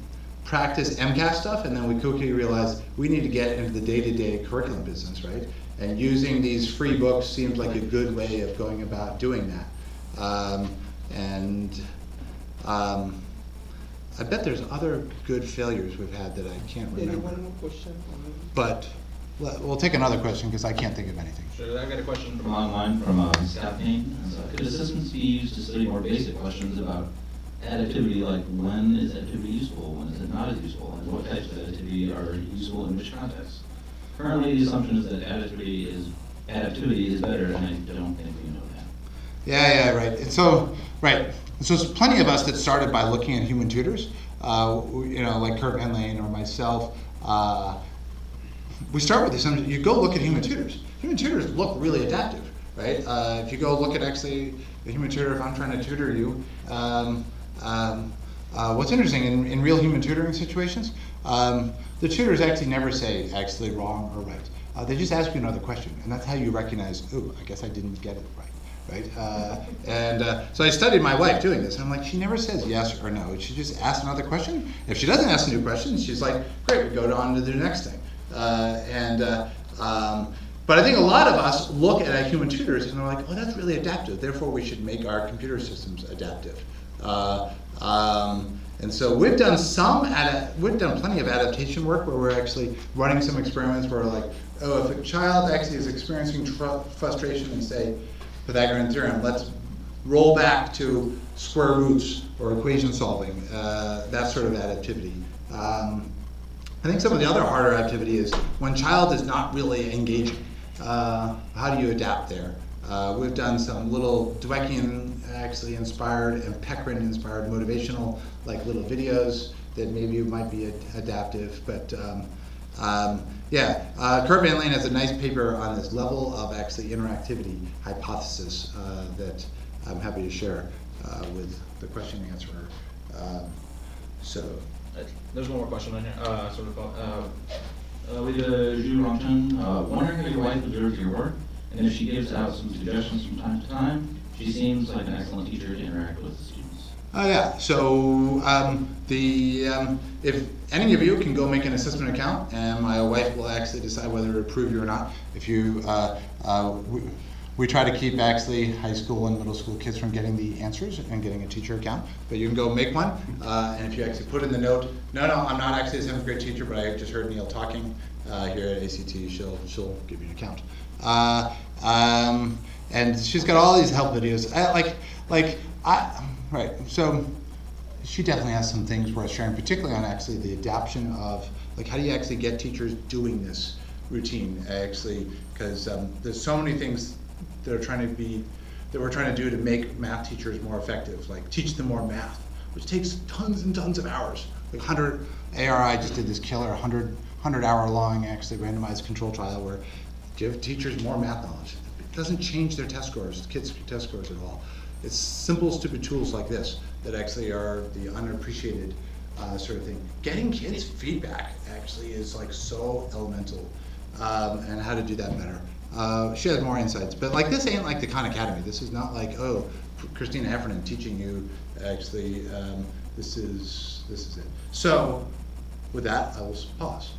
practice MCAS stuff, and then we quickly realized we need to get into the day-to-day curriculum business, right? And using these free books seems like a good way of going about doing that. I bet there's other good failures we've had that I can't remember. One more question. But we'll take another question because I can't think of anything. So I've got a question from online from Scott Payne. Could assessments be used to study more basic questions about additivity, like when is additivity useful, when is it not as useful, and what types of additivity are useful in which contexts? Currently, the assumption is that additivity is better, and I don't think we know that. Yeah, right. And so, right. So there's plenty of us that started by looking at human tutors, like Kurt Van Lane or myself. We start with the assumption, you go look at human tutors. Human tutors look really adaptive, right? If you go look at actually the human tutor, if I'm trying to tutor you, what's interesting, in real human tutoring situations, the tutors actually never say actually wrong or right. They just ask you another question, and that's how you recognize, oh, I guess I didn't get it right. Right? So I studied my wife doing this, and I'm like, she never says yes or no. She just asks another question. If she doesn't ask a new question, she's like, great, we go on to the next thing. But I think a lot of us look at our human tutors and they're like, oh, that's really adaptive. Therefore, we should make our computer systems adaptive. And so we've done plenty of adaptation work where we're actually running some experiments where we're like, oh, if a child actually is experiencing frustration and say, Pythagorean theorem, let's roll back to square roots or equation solving, that sort of adaptivity. I think some of the other harder activity is when child is not really engaging. How do you adapt there? We've done some little Dweckian actually inspired and Peckrin inspired motivational little videos that maybe might be adaptive, but Kurt Van Lane has a nice paper on this level of actually interactivity hypothesis that I'm happy to share with the question and answer. There's one more question on here. We have Zhu Rongchen. Wondering how your wife observes your work, and if she gives out some suggestions from time to time. She seems like an excellent teacher to interact with the students. Yeah, so if any of you can go make an assessment account, and my wife will actually decide whether to approve you or not. If you, we try to keep actually high school and middle school kids from getting the answers and getting a teacher account, but you can go make one. And if you actually put in the note, no, I'm not actually a 7th grade teacher, but I just heard Neil talking here at ACT, she'll give you an account. And she's got all these help videos. Right, so she definitely has some things worth sharing, particularly on actually the adoption of, like, how do you actually get teachers doing this routine, actually, because there's so many things that we're trying to do to make math teachers more effective, like teach them more math, which takes tons and tons of hours. Like 100, ARI just did this killer 100-hour-long actually randomized control trial where give teachers more math knowledge. It doesn't change their test scores, kids' test scores at all. It's simple, stupid tools like this that actually are the unappreciated sort of thing. Getting kids feedback actually is like so elemental, and how to do that better. She has more insights, but like this ain't like the Khan Academy. This is not like, oh, Christina Heffernan teaching you. Actually, this is it. So, with that, I will pause.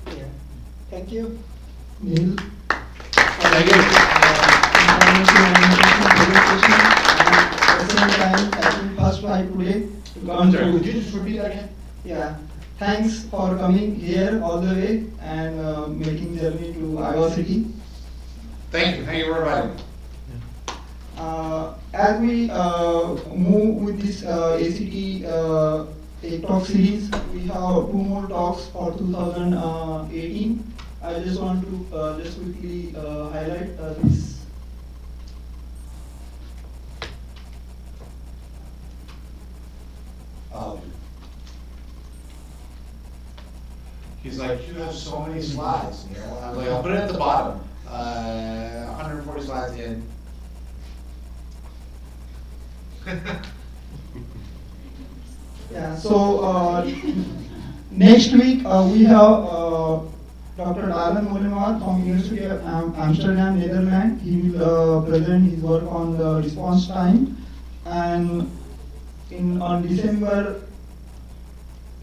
Yeah. Thank you, Neil. Thank you. At the same time, thank you first try today to come Could to. you just repeat that again? Yeah. Thanks for coming here all the way and making journey to Iowa City. Thank you for inviting me. As we move with this ACT talk series, we have 2 more talks for 2018. I just want to just quickly highlight this. He's like, you have so many slides. You know? I'm like, I'll put it at the bottom. 140 slides in. Yeah, so next week we have Dr. Alan Molenaar from University of Amsterdam, Netherlands. He will present his work on the response time. And on December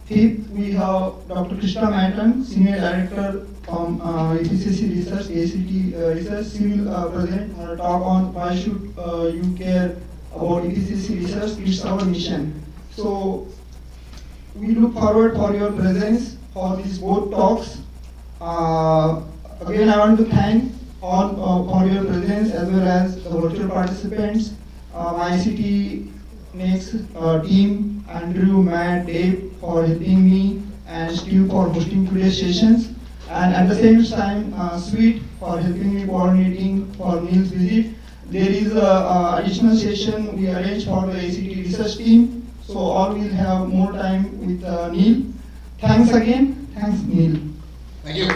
5th, we have Dr. Krishna Maton, Senior Director from EPCC Research, ACT Research. She will present her talk on why should you care about EPCC Research. It's our mission. So we look forward for your presence for these both talks. Again, I want to thank all for your presence as well as the virtual participants, my ICT next team, Andrew, Matt, Dave for helping me, and Steve for hosting today's sessions. And at the same time, Sweet for helping me coordinating for Neil's visit. There is an additional session we arranged for the ACT research team, so all will have more time with Neil. Thanks again. Thanks, Neil. Thank you.